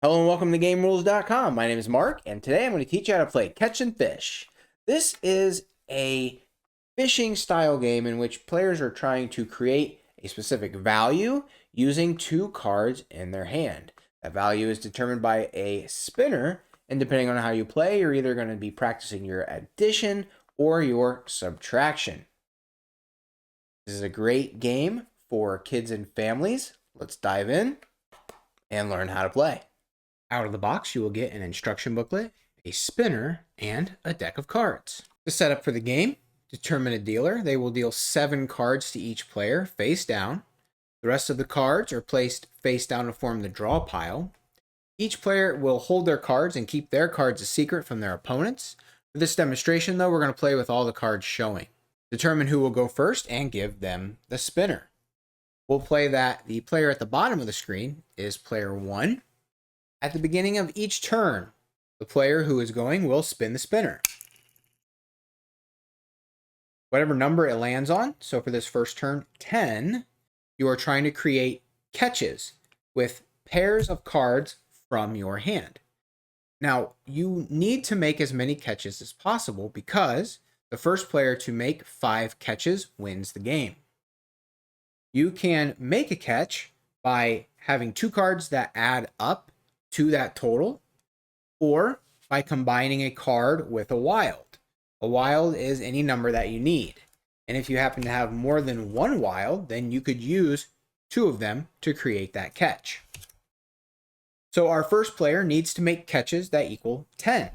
Hello and welcome to GameRules.com. My name is Mark, and today I'm going to teach you how to play Catch and Fish. This is a fishing style game in which players are trying to create a specific value using two cards in their hand. That value is determined by a spinner, and depending on how you play, you're either going to be practicing your addition or your subtraction. This is a great game for kids and families. Let's dive in and learn how to play. Out of the box, you will get an instruction booklet, a spinner, and a deck of cards. The setup for the game: determine a dealer. They will deal 7 cards to each player face down. The rest of the cards are placed face down to form the draw pile. Each player will hold their cards and keep their cards a secret from their opponents. For this demonstration, though, we're going to play with all the cards showing. Determine who will go first and give them the spinner. We'll play that the player at the bottom of the screen is player 1. At the beginning of each turn, the player who is going will spin the spinner. Whatever number it lands on, so for this first turn, 10, you are trying to create catches with pairs of cards from your hand. Now, you need to make as many catches as possible because the first player to make 5 catches wins the game. You can make a catch by having 2 cards that add up to that total, or by combining a card with a wild. A wild is any number that you need. And if you happen to have more than 1 wild, then you could use 2 of them to create that catch. So our first player needs to make catches that equal 10.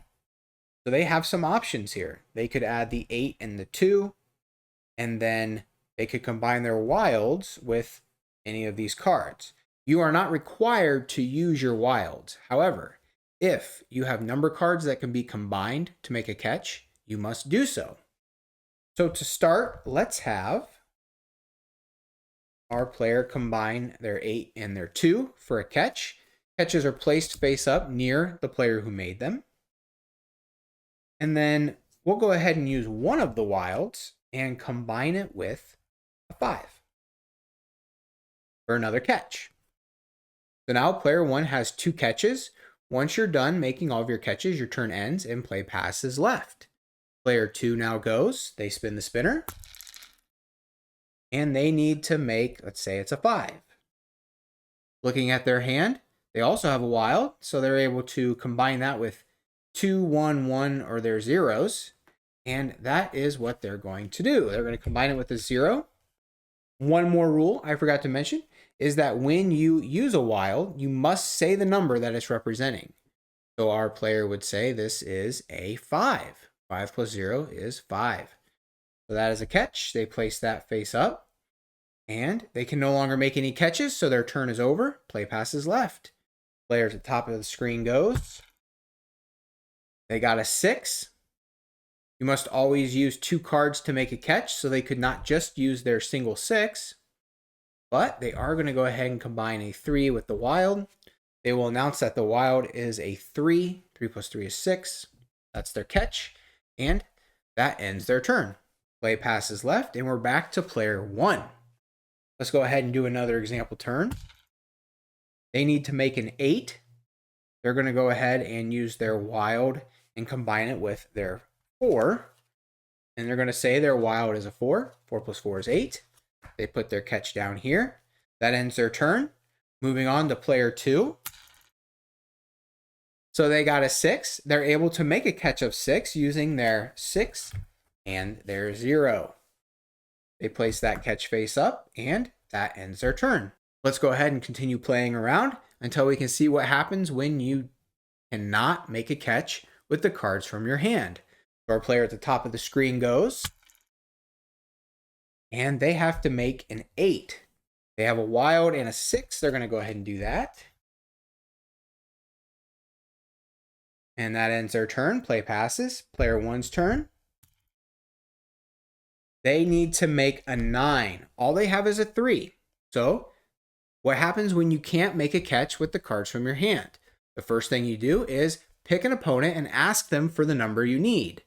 So they have some options here. They could add the 8 and the 2, and then they could combine their wilds with any of these cards. You are not required to use your wilds. However, if you have number cards that can be combined to make a catch, you must do so. So to start, let's have our player combine their 8 and their 2 for a catch. Catches are placed face up near the player who made them. And then we'll go ahead and use one of the wilds and combine it with a 5 for another catch. So now player 1 has 2 catches. Once you're done making all of your catches, your turn ends and play passes left. Player 2 now goes. They spin the spinner. And they need to make, let's say it's a 5. Looking at their hand, they also have a wild, so they're able to combine that with 2, 1, 1, or their zeros. And that is what they're going to do. They're going to combine it with a 0. One more rule I forgot to mention is that when you use a wild, you must say the number that it's representing. So our player would say this is a 5. 5 plus 0 is 5. So that is a catch. They place that face up. And they can no longer make any catches, so their turn is over. Play passes left. Player at the top of the screen goes. They got a 6. You must always use 2 cards to make a catch, so they could not just use their single 6. But they are going to go ahead and combine a 3 with the wild. They will announce that the wild is a 3. 3 plus 3 is 6. That's their catch. And that ends their turn. Play passes left, and we're back to player 1. Let's go ahead and do another example turn. They need to make an 8. They're going to go ahead and use their wild and combine it with their 4. And they're going to say their wild is a 4. 4 plus 4 is 8. They put their catch down here. That ends their turn. Moving on to player 2. So they got a 6. They're able to make a catch of 6 using their 6 and their 0. They place that catch face up, and that ends their turn. Let's go ahead and continue playing around until we can see what happens when you cannot make a catch with the cards from your hand. So our player at the top of the screen goes. And they have to make an 8. They have a wild and a 6. They're going to go ahead and do that. And that ends their turn. Play passes. Player 1's turn. They need to make a 9. All they have is a 3. So what happens when you can't make a catch with the cards from your hand? The first thing you do is pick an opponent and ask them for the number you need.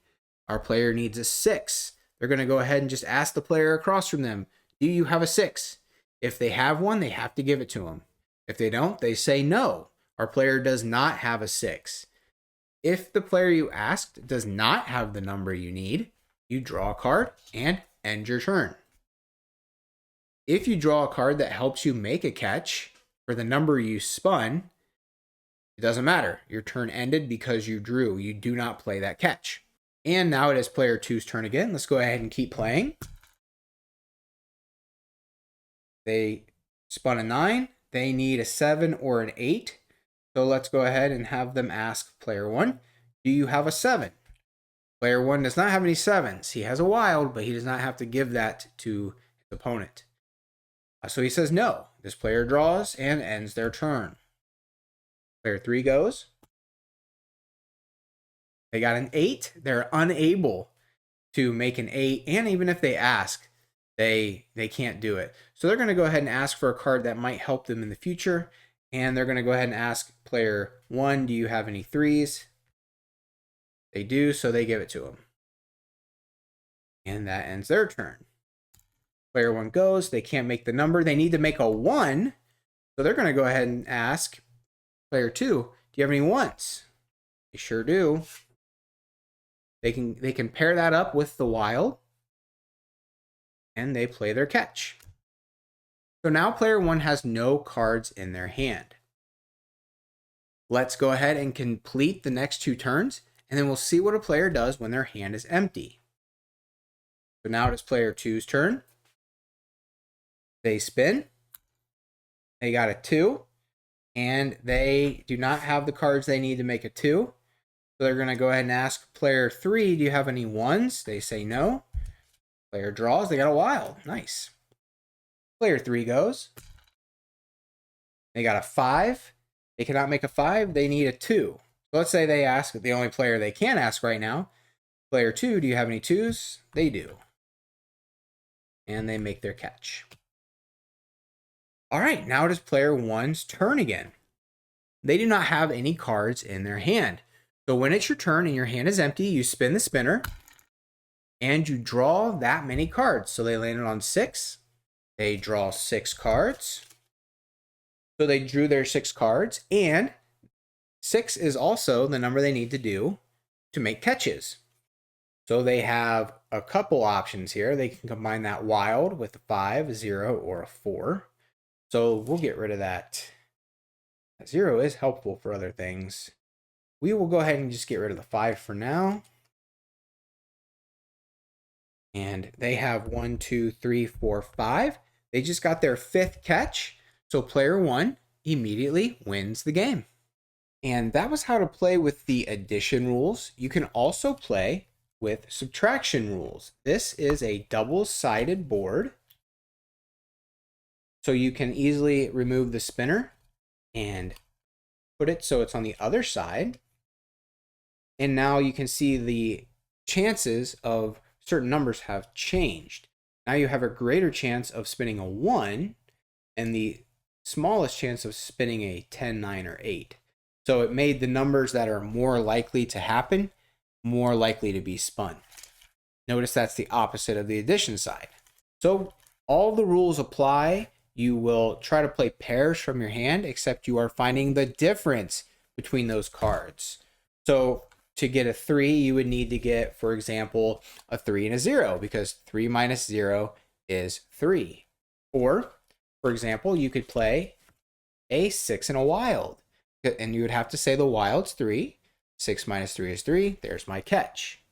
Our player needs a 6. They're going to go ahead and just ask the player across from them, do you have a 6? If they have one, they have to give it to them. If they don't, they say no. Our player does not have a 6. If the player you asked does not have the number you need, you draw a card and end your turn. If you draw a card that helps you make a catch for the number you spun, it doesn't matter. Your turn ended because you drew. You do not play that catch. And now it is player 2's turn again. Let's go ahead and keep playing. They spun a 9. They need a 7 or an 8. So let's go ahead and have them ask player 1, do you have a 7? Player 1 does not have any 7s. He has a wild, but he does not have to give that to his opponent. So he says no. This player draws and ends their turn. Player 3 goes. They got an 8. They're unable to make an 8, and even if they ask, they can't do it. So they're going to go ahead and ask for a card that might help them in the future, and they're going to go ahead and ask player 1, do you have any 3s? They do, so they give it to him. And that ends their turn. Player 1 goes. They can't make the number. They need to make a 1, so they're going to go ahead and ask player 2, do you have any 1s? They sure do. They can pair that up with the wild, and they play their catch. So now player 1 has no cards in their hand. Let's go ahead and complete the next 2 turns, and then we'll see what a player does when their hand is empty. So now it is player 2's turn. They spin. They got a 2, and they do not have the cards they need to make a 2. So they're going to go ahead and ask player 3, do you have any 1s? They say no. Player draws. They got a wild. Nice. Player 3 goes. They got a 5. They cannot make a 5. They need a 2. So let's say they ask the only player they can ask right now. Player 2, do you have any 2s? They do. And they make their catch. All right, now it is player 1's turn again. They do not have any cards in their hand. So when it's your turn and your hand is empty, you spin the spinner and you draw that many cards. So they landed on 6. They draw 6 cards. So they drew their 6 cards, and 6 is also the number they need to do to make catches. So they have a couple options here. They can combine that wild with a 5, a 0, or a 4. So we'll get rid of that. 0 is helpful for other things. We will go ahead and just get rid of the 5 for now. And they have 1, 2, 3, 4, 5. They just got their 5th catch. So player 1 immediately wins the game. And that was how to play with the addition rules. You can also play with subtraction rules. This is a double-sided board. So you can easily remove the spinner and put it so it's on the other side. And now you can see the chances of certain numbers have changed. Now you have a greater chance of spinning a 1 and the smallest chance of spinning a 10, 9, or 8. So it made the numbers that are more likely to happen more likely to be spun. Notice that's the opposite of the addition side. So all the rules apply. You will try to play pairs from your hand, except you are finding the difference between those cards. So to get a 3, you would need to get, for example, a 3 and a 0, because 3 minus 0 is 3. Or, for example, you could play a 6 and a wild, and you would have to say the wild's 3. 6 minus 3 is 3. There's my catch.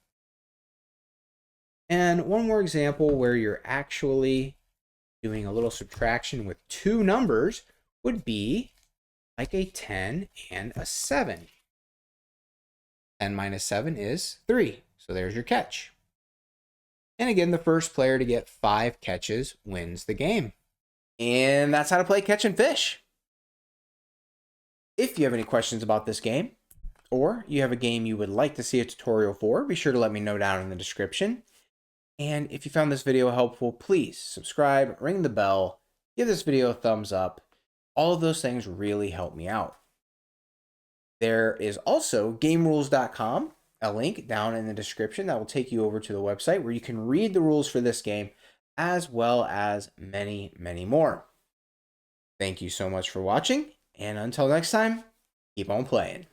And one more example where you're actually doing a little subtraction with 2 numbers would be like a 10 and a 7. 10 minus 7 is 3. So there's your catch. And again, the first player to get 5 catches wins the game. And that's how to play catch and fish. If you have any questions about this game, or you have a game you would like to see a tutorial for, be sure to let me know down in the description. And if you found this video helpful, please subscribe, ring the bell, give this video a thumbs up. All of those things really help me out. There is also GameRules.com, a link down in the description that will take you over to the website where you can read the rules for this game, as well as many, many more. Thank you so much for watching, and until next time, Keep on playing.